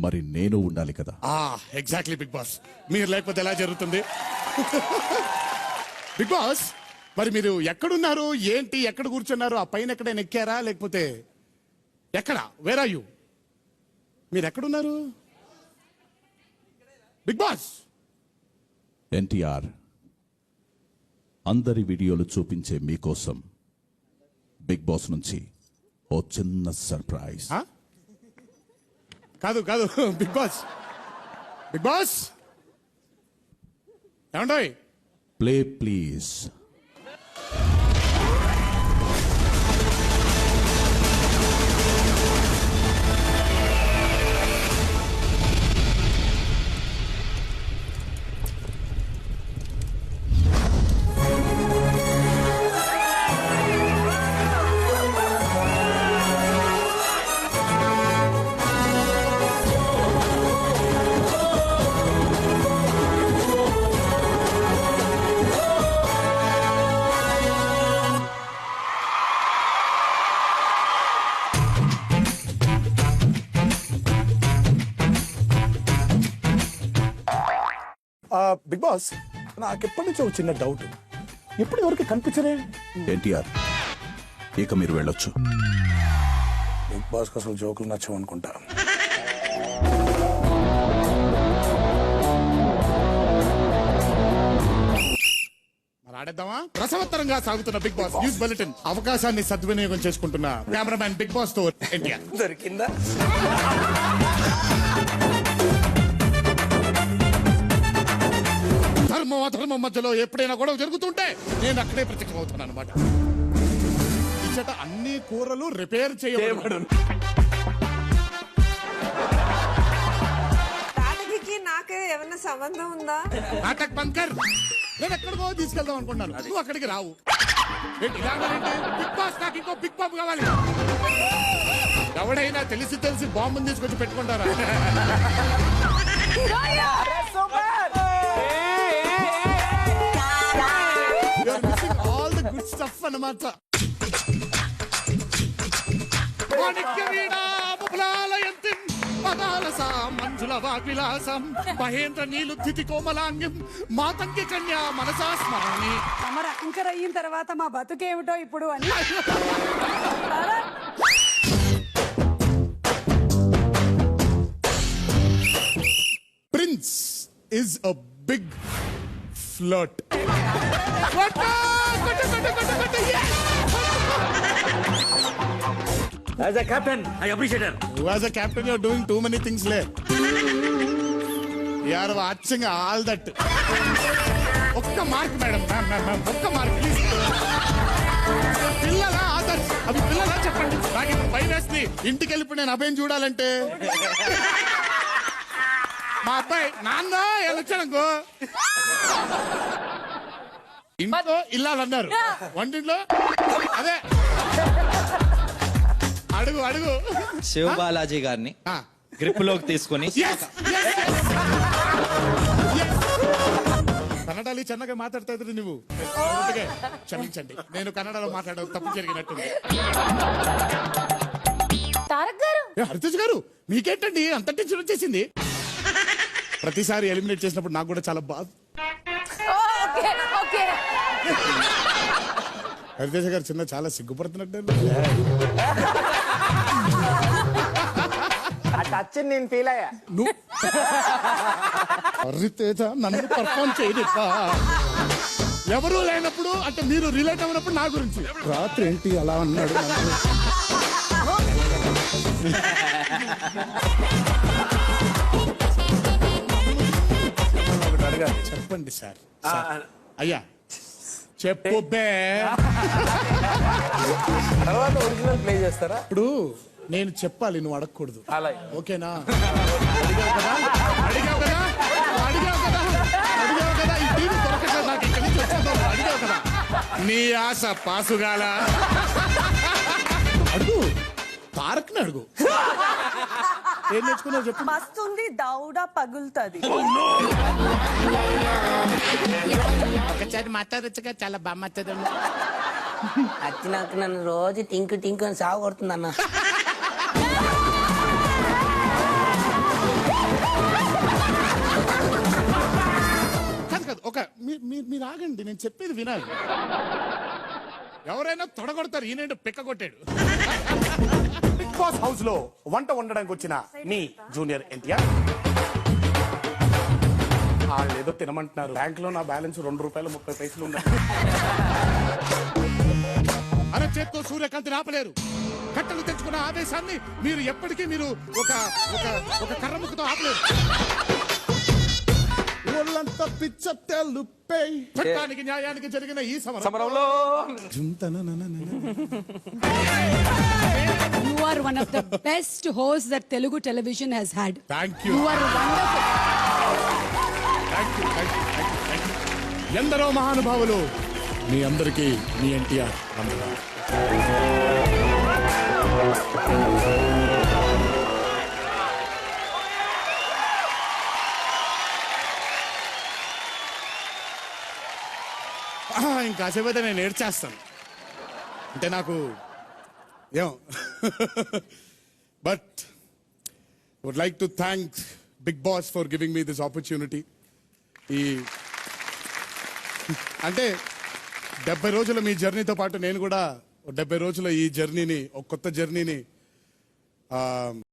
మరి నేను ఉండాలి కదా. Exactly big boss. మీరు లేకపోతే ఎలా జరుగుతుంది? బిగ్ బాస్, మరి మీరు ఎక్కడున్నారు, ఏంటి, ఎక్కడ కూర్చున్నారు? ఆ పైన ఎక్కడైనా ఎక్కారా లేకపోతే ఎక్కడ? Where are you? మీరు ఎక్కడున్నారు బిగ్ బాస్? ఎన్టీఆర్ అందరి వీడియోలు చూపించే మీకోసం బిగ్ బాస్ నుంచి ఓ చిన్న సర్ప్రైజ్. కాదు కాదు బిగ్ బాస్, బిగ్ బాస్ ఏమంటాయి? Play please. బిగ్ బాస్, నాకు ఎప్పటి నుంచో చిన్న డౌట్, ఎప్పుడు ఎవరికి కనిపించరే? ఎన్టీఆర్ ఇక మీరు వెళ్ళొచ్చు. బిగ్ బాస్ కి అసలు జోకులు నచ్చవు అనుకుంటా. మరి ఆడేద్దామా? రసవత్తరంగా సాగుతున్న బిగ్ బాస్ న్యూస్ బులెటిన్ అవకాశాన్ని సద్వినియోగం చేసుకుంటున్న కెమెరామ్యాన్ బిగ్ బాస్ తో ఎన్టీఆర్. దొరికిందా? ధర్మం అధర్మం మధ్యలో ఎప్పుడైనా గొడవ జరుగుతుంటే నేను అక్కడే ప్రత్యక్షం అవుతున్నాను అనమాట. ఇచ్చట అన్ని కూరలు రిపేర్ చేయబడు. తాటకి నాకే ఏమన్నా సంబంధం ఉందా? నాటక్ బంకర్, నేను ఎక్కడికో తీసుకెళ్దాం అనుకున్నాను, నువ్వు అక్కడికి రావు. బిగ్ బాస్, నాకు ఇంకో బిగ్ బాంబు కావాలి. ఎవడైనా తెలిసి తెలిసి బాంబుని తీసుకొచ్చి పెట్టుకుంటారా? ఆల్ ద గుడ్ స్టఫ్ అన్నమాట. మంజుల వాగ్విలాసం మహేంద్ర నీలుద్ధితి కోమలాంగిం మాతంగి కన్యా మనసా స్మరణి. అమర యాంకర్ అయిన తర్వాత మా బతుకేమిటో ఇప్పుడు అని. Prince is a big flirt. As a captain, I appreciate her. As a captain, you're doing too many things, le. You are watching all that. ఒక్క మార్క్ మేడం, ఒక్క మార్క్ ప్లీజ్. పిల్లలా ఆదర్శ్, అవి పిల్లలా చెప్పండి. నాకు ఇప్పుడు భయం వేస్తుంది. ఇంటికి వెళ్ళిపోయి నేను అబ్బాయిని చూడాలంటే. మా అబ్బాయి నాన్న వెళ్ళొచ్చానుకో, ఇంట్లో ఇల్లాలన్నారు, వంటింట్లో అదే. అడుగు అడుగు. శివ బాలాజీ గారిని గ్రిప్ లోకి తీసుకుని కన్నడలో చిన్నగా మాట్లాడుతా నువ్వు. క్షమించండి, నేను కన్నడలో మాట్లాడడం తప్పు జరిగినట్టుంది. హరితేజ్ గారు, మీకేంటండి అంత టెన్షన్ వచ్చేసింది? ప్రతిసారి ఎలిమినేట్ చేసినప్పుడు నాకు కూడా చాలా బాధ. హరితేజ గారు చిన్న చాలా సిగ్గుపడుతున్నట్టు. నేను ఫీల్ అయ్యా. హరితేజ నన్ను పర్ఫార్మ్ చేయనిప్పా. ఎవరు లేనప్పుడు అంటే మీరు రిలేట్ అయినప్పుడు నా గురించి రాత్రి ఏంటి అలా అన్నాడు. చెప్పండి సార్. అయ్యా చెప్పు బే. తర్వాత ఒరిజినల్ ప్లే చేస్తారా? ఇప్పుడు నేను చెప్పాలి, నువ్వు అడగకూడదు. ఓకేనా? అడిగావు కదా ఈ టీవీ దొరకట్లేదు నాకు, ఇక్కడి నుంచి వచ్చాను. అడిగావు కదా, నీ ఆశ పాసుగాల. అడుగు, తారక్ని అడుగు. ఏం నేర్చుకున్నావు చెప్పు. మస్తుంది దౌడ పగులుతుంది. ఒకసారి మాట్లాడచ్చుగా, చాలా బాగా మాట్లాడాను. వచ్చినాక నన్ను రోజు టింకు టింకు అని సాగు కొడుతుంది అన్న. మీరు ఆగండి, నేను చెప్పేది వినాలి. ఎవరైనా తొడగొడతారు, ఈయన పిక్క కొట్టాడు. బిగ్ బాస్ హౌస్ లో వంట వండడానికి వచ్చిన మీ జూనియర్ ఎన్టీఆర్ వాళ్ళు ఏదో తినమంటున్నారు. బ్యాంక్ లో నా బ్యాలెన్స్ ₹2.30 ఉంది. అరచేత్తో సూర్యకాంతిని ఆపలేరు. కట్టలు తెచ్చుకున్న ఆవేశాన్ని మీరు ఎప్పటికీ మీరు ఒక ఒక కర్ర ముక్కతో ఆపలేరు. ఒళ్ళంతా పిచ్చ తెలుపై చట్టానికి న్యాయానికి జరిగిన ఈ సమరంలో You are one of the best hosts that Telugu television has had. Thank you. You are wonderful. Thank you. ఎందరో మహానుభావులు, మీ అందరికీ మీ ఎన్టీఆర్ వందనాలు. ఇంకాసేపు అయితే నేను ఏడ్చేస్తాను, అంటే నాకు ఏం but would like to thank big boss for giving me this opportunity. ఈ అంటే 70 రోజుల మీ జర్నీతో పాటు నేను కూడా 70 రోజుల ఈ జర్నీని, ఒక కొత్త జర్నీని